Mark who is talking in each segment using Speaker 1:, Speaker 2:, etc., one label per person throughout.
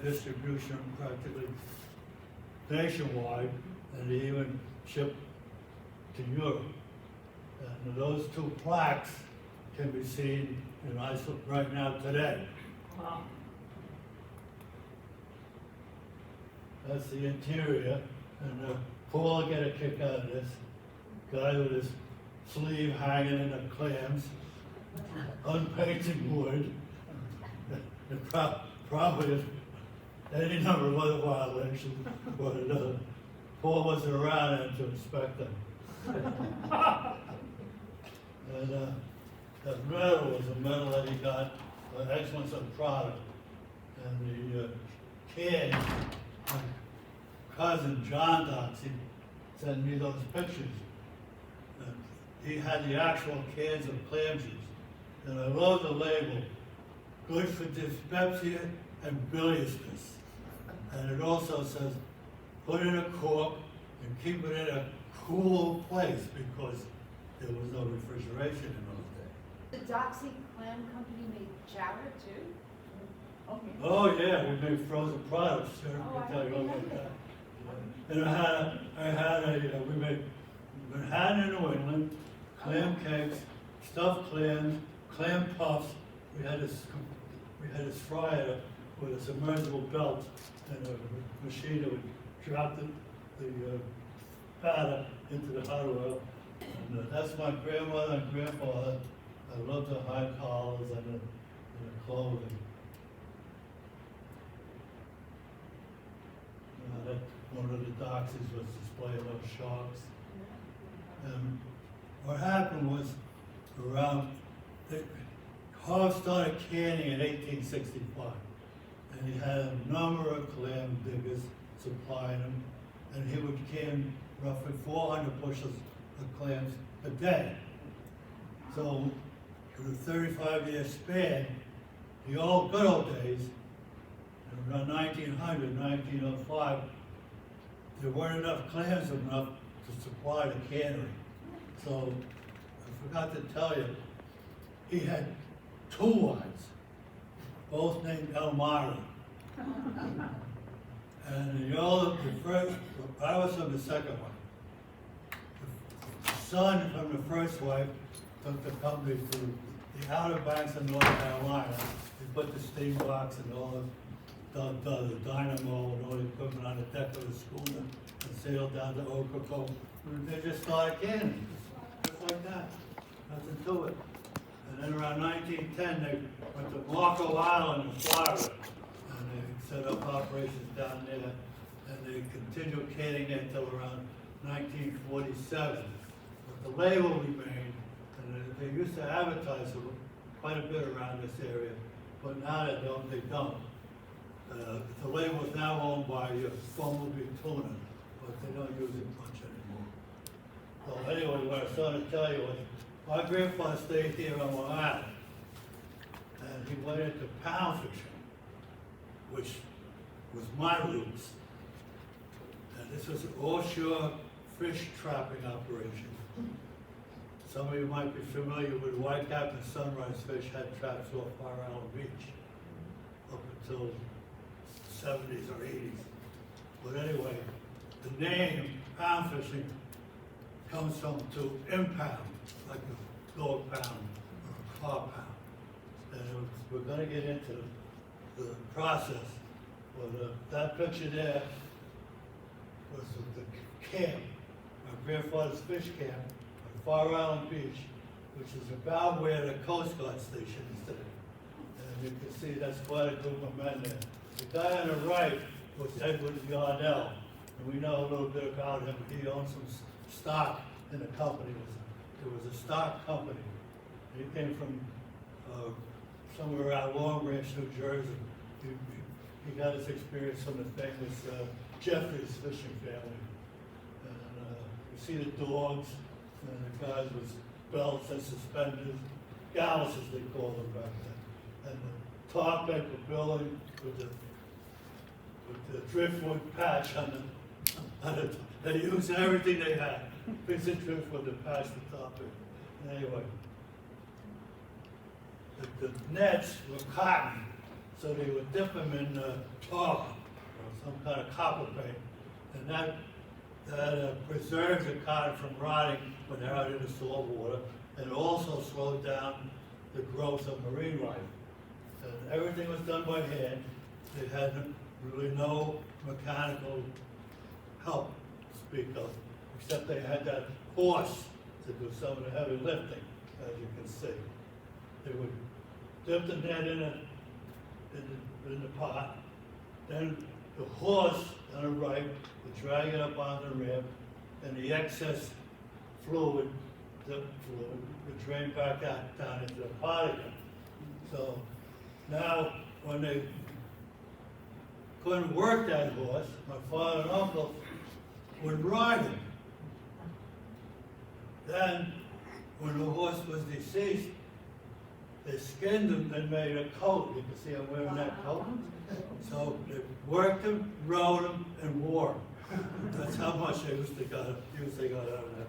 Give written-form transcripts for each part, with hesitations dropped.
Speaker 1: distribution practically nationwide, and they even shipped to Europe. And those two plaques can be seen in Islip right now today.
Speaker 2: Wow.
Speaker 1: That's the interior, and Paul will get a kick out of this. Guy with his sleeve hanging in the clams, unpainted wood, and probably any number of other violations, but Paul wasn't around then to inspect them. And that medal was a medal that he got for excellence of product. And the kid, my cousin John Doxsee, sent me those pictures. And he had the actual cans of clam juice. And I love the label, good for dyspepsia and biliousness. And it also says, put in a cork and keep it in a cool place because there was no refrigeration in those days.
Speaker 3: The Doxsee Clam Company made chowder too?
Speaker 2: Okay.
Speaker 1: Oh yeah, we make frozen products, sure,
Speaker 3: Oh,
Speaker 1: I
Speaker 3: I
Speaker 1: can tell you all
Speaker 3: didn't
Speaker 1: about
Speaker 3: know
Speaker 1: that. And we made Manhattan in New England, clam cakes, stuffed clams, clam puffs. We had this fryer with a submersible belt and a machine that would drop the batter into the hot oil. And that's my grandmother and grandfather. I love the high collars and the clothing. That one of the Doxsees was displaying those sharks. And what happened was Harv started canning in 1865. And he had a number of clam diggers supplying him. And he would can roughly 400 bushels of clams a day. So, for a 35-year span, the old good old days, around 1900, 1905, there weren't enough clams enough to supply the cannery. So, I forgot to tell you, he had two wives, both named Elmira. And the first, I was from the second one. The son from the first wife took the company to the Outer Banks of North Carolina. He put the steam box and all the dynamo and all the equipment on the deck of the schooner and sailed down to Ocracoke. They just started canning, just like that, nothing to it. And then around 1910, they went to Marco Island in Florida, and they set up operations down there, and they continued canning it until around 1947. But the label remained, and they used to advertise it quite a bit around this area, but now they don't. The label is now owned by Bumblebee Tuna, but they don't use it much anymore. So anyway, what I was trying to tell you was, my grandfather stayed here on Long Island, and he went into pound fishing, which was my roots. And this was an offshore fish trapping operation. Some of you might be familiar with whitecap and sunrise fish had traps off Fire Island Beach up until 70s or 80s. But anyway, the name pound fishing comes from to impound, like a dog pound or a car pound. And we're going to get into the process. But that picture there was of the camp, my grandfather's fish camp on Fire Island Beach, which is about where the Coast Guard station is today. And you can see that's quite a group of men there. The guy on the right was Edward Yarnell, and we know a little bit about him. He owned some stock in the company. It was a stock company. He came from somewhere around Long Branch, New Jersey. He got his experience from the famous Jeffries fishing family. And you see the dogs, and the guys with belts and suspenders, gallows as they called them back then. And the top paper building with the driftwood patch on the they used everything they had. Piece of driftwood to patch the top paper. Anyway, the nets were cotton, So they would dip them in tar or some kind of copper paint, and that preserves the cotton from rotting when they're out in the salt water, and also slowed down the growth of marine life. And everything was done by hand. They had really no mechanical help to speak of, except they had that horse to do some of the heavy lifting, as you can see. They would dip the net in the pot, then the horse on the right would drag it up on the rim, and the excess fluid, would drain back out down into the pot again. So now, when they couldn't work that horse, my father and uncle would ride him. Then, when the horse was deceased, they skinned him and made a coat. You can see I'm wearing that coat. So they worked him, rode him, and wore him. That's how much they used to got out of that.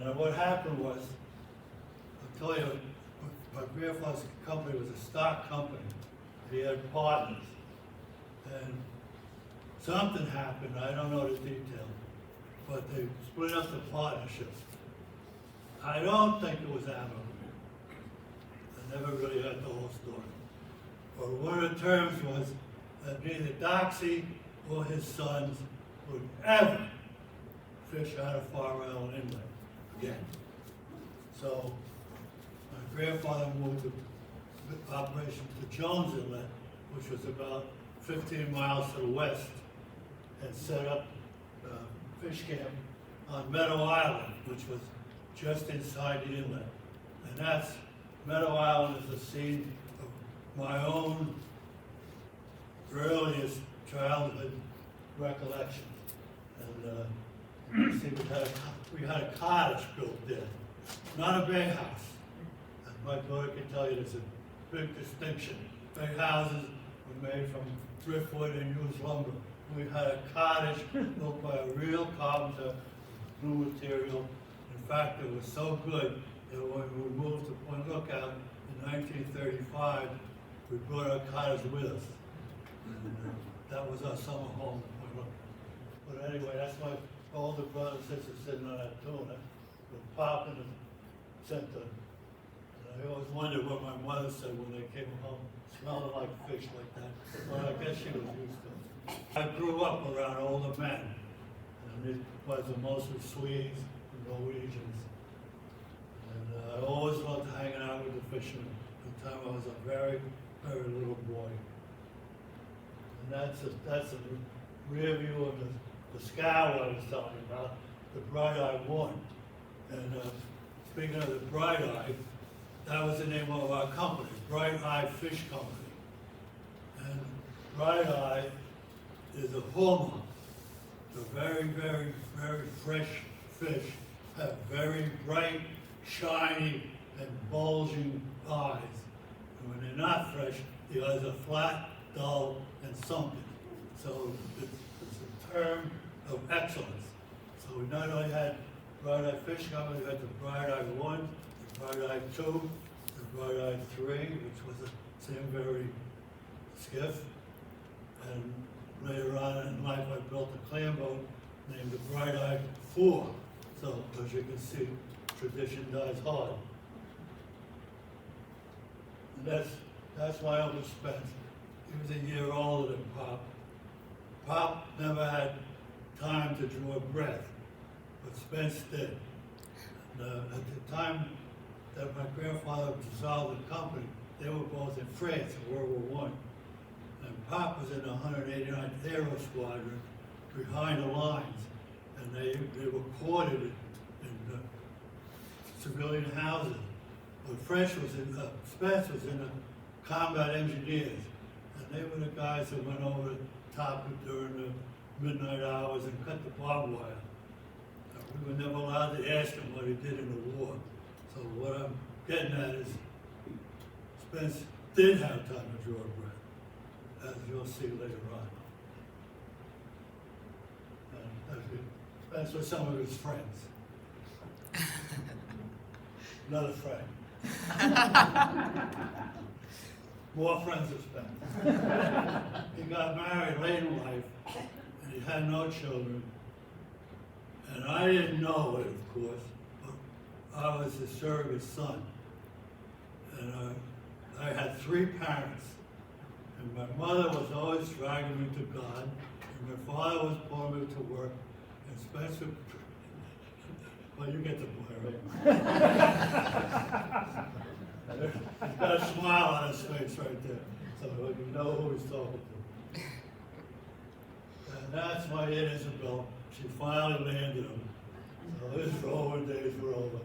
Speaker 1: And what happened was, I'll tell you, my grandfather's company was a stock company. He had partners. And something happened, I don't know the details, but they split up the partnership. I don't think it was amicable. I never really heard the whole story. But one of the terms was that neither Doxsee or his sons would ever fish out of Far Island Inlet again. So my grandfather moved the operation to Jones Inlet, which was about 15 miles to the west, and set up a fish camp on Meadow Island, which was just inside the inlet. And Meadow Island is the scene of my own earliest childhood recollections. And see, we had a cottage built there, not a big house. And my daughter can tell you there's a big distinction. Big houses were made from driftwood and used lumber. We had a cottage built by a real carpenter, new material. In fact, it was so good that when we moved to Point Lookout in 1935, we brought our cottage with us. And that was our summer home in Point Lookout. But anyway, that's my older brother and sister sitting on that tuna with Pop in the center. And I always wondered what my mother said when they came home, smelling like fish like that. Well, I guess she was used to it. I grew up around older men, and it was mostly Swedes and Norwegians. And I always loved hanging out with the fishermen from the time I was a very, very little boy. And that's a rear view of the scow I was telling you about, the Bright Eye 1. And speaking of the Bright Eye, that was the name of our company, Bright Eye Fish Company. And Bright Eye is a hallmark. The very, very, very fresh fish have very bright, shiny, and bulging eyes. And when they're not fresh, the eyes are flat, dull, and sunken. So it's a term of excellence. So we not only had Bright Eye Fish Company, we had the Bright Eye 1, the Bright Eye 2, the Bright Eye 3, which was the same very skiff. And later on in life, I built a clam boat named the Bright Eye 4. So, as you can see, tradition dies hard. And that's my Uncle Spence. He was a year older than Pop. Pop never had time to draw breath, but Spence did. And, at the time that my grandfather dissolved the company, they were both in France in World War I. And Pop was in the 189th Aero Squadron behind the lines, and they were quartered in civilian housing. But Spence was in the combat engineers, and they were the guys that went over the top during the midnight hours and cut the barbed wire. We were never allowed to ask him what he did in the war. So what I'm getting at is Spence did have time to draw a breath, as you'll see later on. And Spence was some of his friends. Another friend. more friends to spend. He got married late in life, and he had no children. And I didn't know it, of course, but I was his surrogate son. And I had 3 parents. And my mother was always dragging me to God, and my father was pulling me to work, and Spencer, well, you get the point, right? He's got a smile on his face right there, so you know who he's talking to. And that's my Aunt Isabel. She finally landed him. So his rolling days were over.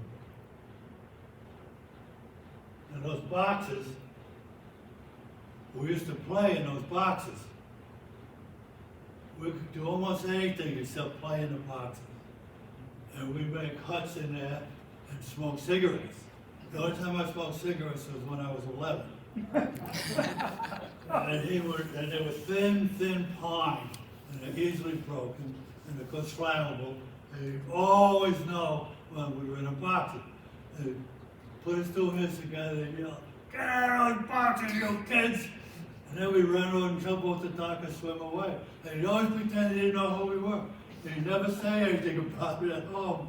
Speaker 1: And those boxes, we used to play in those boxes. We could do almost anything except play in the boxes. And we'd make huts in there and smoke cigarettes. The only time I smoked cigarettes was when I was 11. And they were thin pine, and they're easily broken, and because flammable, and you always know when we were in a box. They'd put his 2 hands together and yell, "Get out of those boxes, you kids!" And then we run over and jump off the dock and swim away. And he'd always pretend he didn't know who we were. And he'd never say anything about it at home.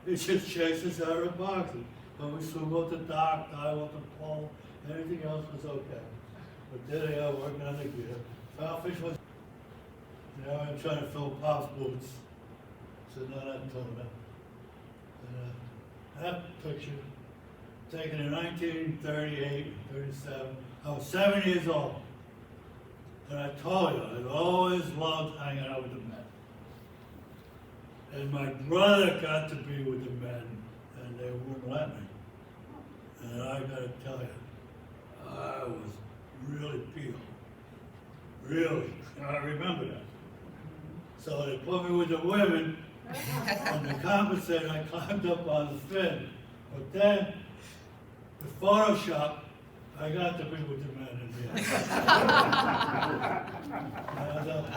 Speaker 1: He'd just chase us out of the boxes. When we swim off the dock, dive off the pole, anything else was okay. But there they are working on the gear. Fish was, I'm trying to fill Pop's boots. Sitting on that toilet. And that picture, taken in 1938, 37. I was 7 years old. And I told you, I'd always loved hanging out with the men. And my brother got to be with the men, and they wouldn't let me. And I gotta tell you, I was really peeled. Really. And I remember that. So they put me with the women, and to compensate, I climbed up on the fin. But then, with Photoshop, I got to be with the men in the end. I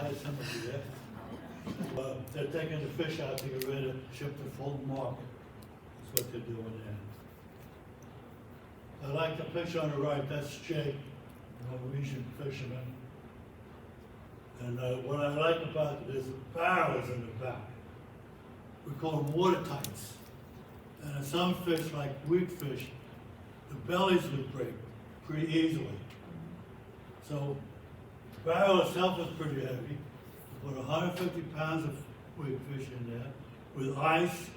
Speaker 1: had somebody there. They're taking the fish out to get ready to ship to Fulton Market. That's what they're doing there. I like the picture on the right, that's Jake, Norwegian fisherman. And what I like about it is the barrels in the back. We call them watertights. And some fish, like weak fish, the bellies would break pretty easily. So the barrel itself was pretty heavy. We put 150 pounds of weak fish in there with ice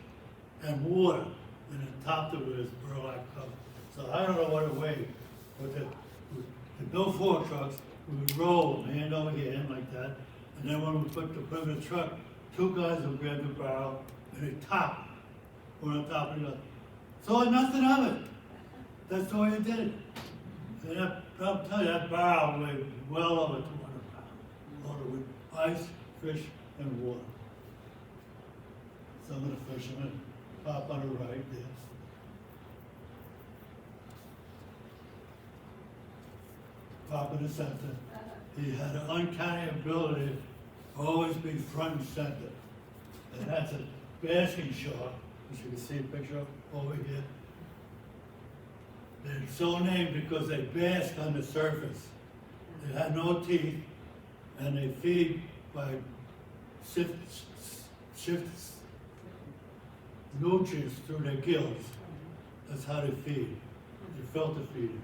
Speaker 1: and water, and then topped it with this burlap cover. So I don't know what it weighed, but the no fork trucks, we would roll them hand over hand like that, and then when we put in the truck, 2 guys would grab the barrel and they top, one on top of the other. So nothing of it. That's the way you did it. And I'll tell you, that barrel weighed well over 200 pounds, loaded with ice, fish, and water. Some of the fishermen, Pop on the right there. Pop in the center. He had an uncanny ability to always be front and center. And that's a basking shark, which you can see a picture of over here. They're so named because they bask on the surface. They have no teeth, and they feed by shifts nutrients through their gills. That's how they feed. They're filter feeders.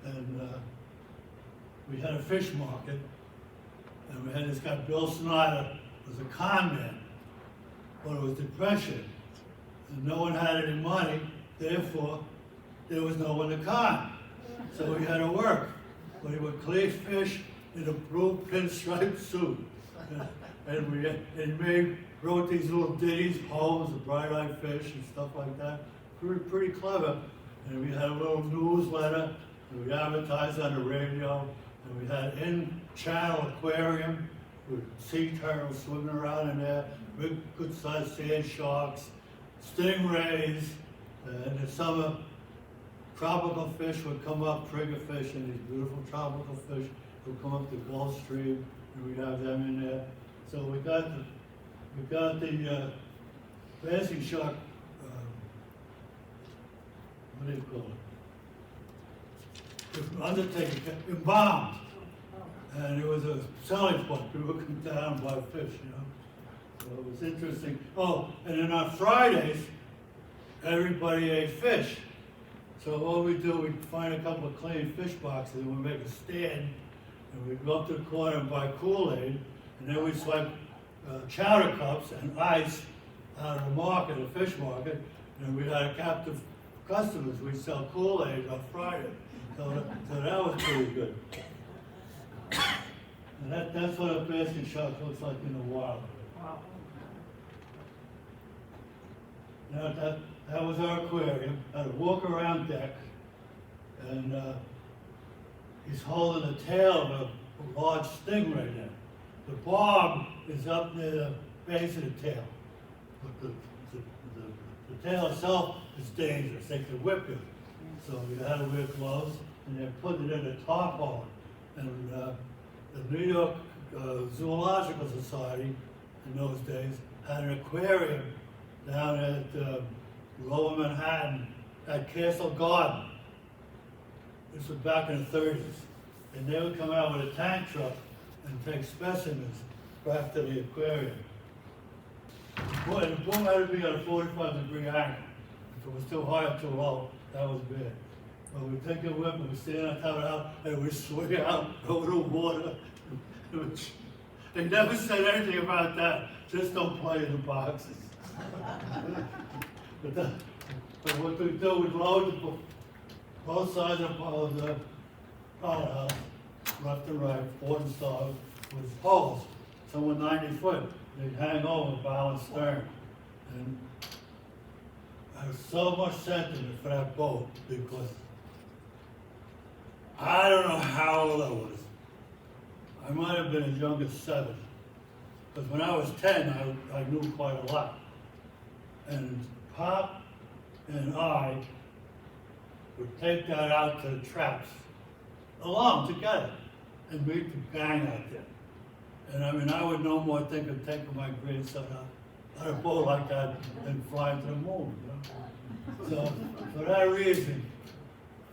Speaker 1: And we had a fish market, and we had this guy, Bill Snyder, was a con man, but it was depression, and no one had any money, therefore, there was no one to con. So we had to work. But he would clean fish in a blue pinstripe suit. And wrote these little ditties, poems of bright-eyed fish and stuff like that. Pretty clever. And we had a little newsletter, and we advertised on the radio, and we had in-channel aquarium with sea turtles swimming around in there, big, good-sized sand sharks, stingrays, and in the summer, tropical fish would come up, triggerfish, and these beautiful tropical fish would come up the Gulf Stream, and we'd have them in there. So we got the basking shark, what do you call it? the undertaker embalmed. And it was a selling point. People would come down and buy fish, you know. So it was interesting. Oh, and then on Fridays, everybody ate fish. So what we do, we'd find a couple of clean fish boxes and we'd make a stand. And we'd go up to the corner and buy Kool-Aid. And then we'd swipe chowder cups and ice out of the market, the fish market. And we had a captive customers. We'd sell Kool-Aid on Friday. So that was pretty good. And that's what a basket shark looks like in the wild.
Speaker 2: Wow.
Speaker 1: Now that was our aquarium. Had a walk-around deck, and he's holding the tail of a large stingray there. The barb is up near the base of the tail, but the tail itself is dangerous. They could whip you. So you had to wear gloves, and they're putting it in a tarpaulin. And the New York Zoological Society in those days had an aquarium down at Lower Manhattan at Castle Garden. This was back in the 30s. And they would come out with a tank truck and take specimens back to the aquarium. Boy, the boom had to be at a 45-degree angle. If it was too high or too low, that was bad. But we'd take a whip and we'd stand on top of the house and we'd swing out over the water. They never said anything about that. Just don't play in the boxes. but what we do, we'd load both sides of the powerhouse, left and right, forward and side, with poles. Some were 90 foot. They'd hang over, bow and stern. And there was so much sentiment for that boat because I don't know how old I was. I might have been as young as 7. Because when I was 10, I knew quite a lot. And Pop and I would take that out to the traps alone, together, and meet the gang out there. And I mean, I would no more think of taking my grandson out on a boat like that than flying to the moon, you know? So, for that reason,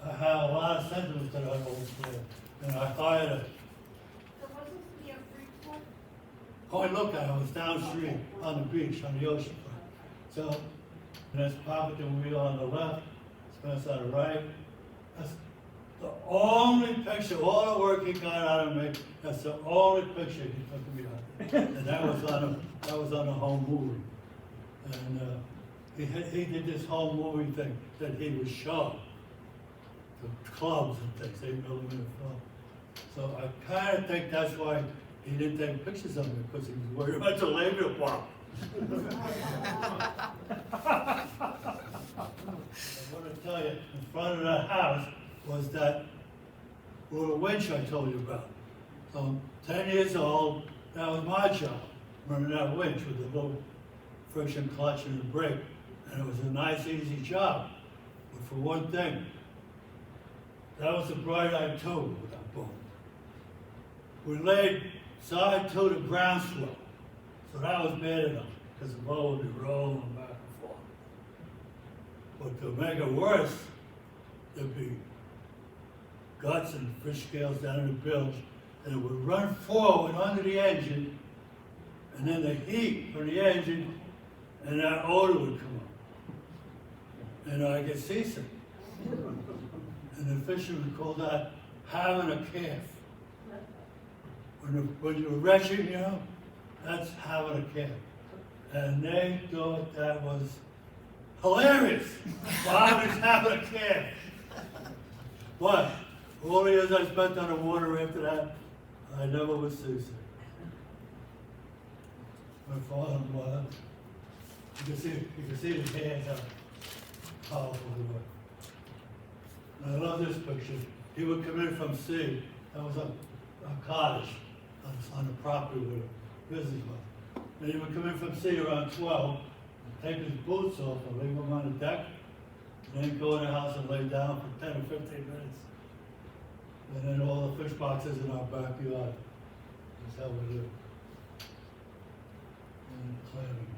Speaker 1: I had a lot of sentiments to that old place. And I hired a
Speaker 3: So wasn't he a Freeport?
Speaker 1: oh, and look at it, it was downstream on the beach, on the ocean front. So, and that's Papa and wheel on the left, Spence on the right. That's the only picture, all the work he got out of me, that's the only picture he took of me out there. And that was on the home movie. And he did this whole movie thing that he would show to clubs and things, they built him in a film. So I kind of think that's why he didn't take pictures of me, because he was worried about the labor department. I want to tell you, in front of that house was that little winch I told you about. So 10 years old, that was my job, running that winch with the little friction clutch and the brake. And it was a nice, easy job. But for one thing, that was a bright-eyed tube with that boat. We laid side to the ground swell. So that was bad enough, because the boat would be rolling back and forth. But to make it worse, there'd be guts and fish scales down in the bilge, and it would run forward under the engine, and then the heat from the engine, and that odor would come up. And I get seasick. And the fishermen call that having a calf. When you're retching, you know, that's having a calf. And they thought that was hilarious. Bob is having a calf. But all the years I spent on the water after that, I never was seasick. My father and mother, you can see his hands how powerful they were. And I love this picture. He would come in from sea. That was a cottage on the property where the business was. And he would come in from sea around 12, take his boots off and leave them on the deck, and then go in the house and lay down for 10 or 15 minutes. And then all the fish boxes in our backyard. That's how we live. And clamming.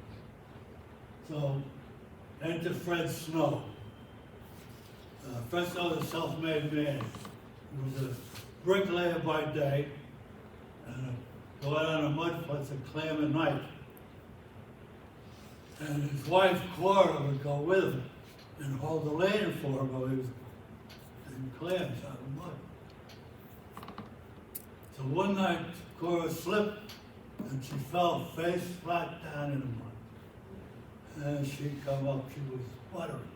Speaker 1: So, enter Fred Snow. Fred Snow is a self-made man. was a bricklayer by day, and go out on a mud flats at Clam at night. And his wife, Cora, would go with him and hold the lantern for him while he was in clams out of mud. So one night, Cora slipped and she fell face flat down in the mud. And she come up, she was sputtering.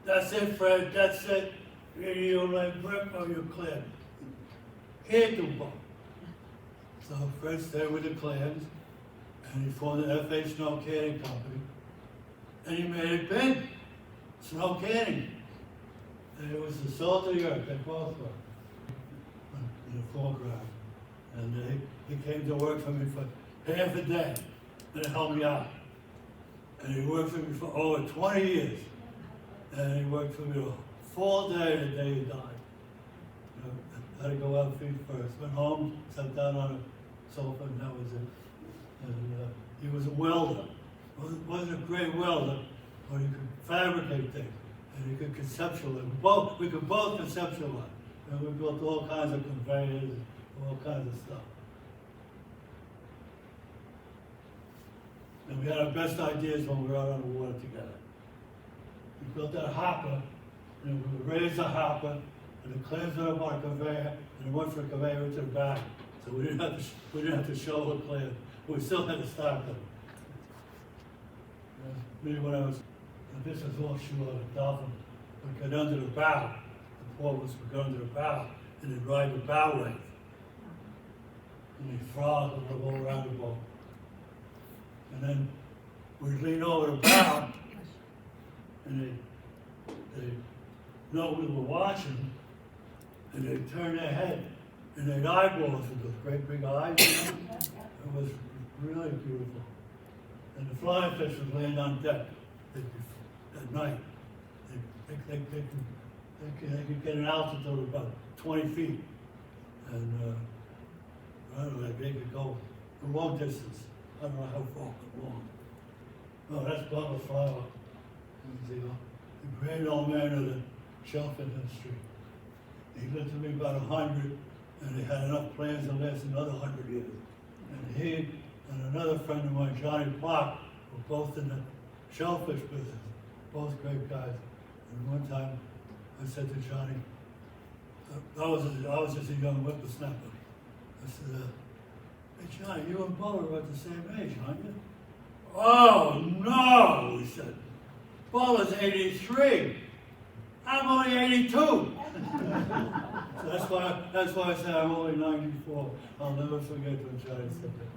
Speaker 1: That's it, Fred, that's it. Either you like brick or you clam. Can't do both. So Fred stayed with the clams, and he formed the FH Snow Canning Company, and he made it big. Snow canning. And it was the salt of the earth, they both were in the foreground. And he came to work for me for half a day, and helped me out. And he worked for me for over 20 years. And he worked for me a full day the day he died. You know, I had to go out feet first. Went home, sat down on a sofa, and that was it. And he was a welder. Wasn't a great welder, but he could fabricate things, and he could conceptualize. We could both conceptualize. And we built all kinds of conveyors and all kinds of stuff. And we had our best ideas when we were out on the water together. We built that hopper, and we would raise the hopper, and the clams went up on a conveyor, and it went from the conveyor into the bag. So we didn't have to show the clams. We still had to stock them. Me when I was, this was offshore, the dolphin would get under the bow. The porpoise would go under the bow, and they'd ride the bow wave. And they'd frog and would go around the boat. And then we'd lean over the bow, and they'd know we were watching, and they'd turn their head, and they'd eyeball us with those great big eyes. You know? It was really beautiful. And the flying fish would land on deck at night. They could get an altitude of about 20 feet. And I don't know, they could go a long distance. I don't know how far, but long. Oh, that's Bubba Flower. The great old man of the shellfish industry. He lived to be about 100, and he had enough plans to last another 100 years. And he and another friend of mine, Johnny Block, were both in the shellfish business, both great guys. And one time, I said to Johnny, I was just a young whippersnapper. I said, hey Johnny, you and Bubba are at the same age, aren't you? Oh no, he said. Bubba's 83. I'm only 82. So that's why I said I'm only 94. I'll never forget when Johnny said that.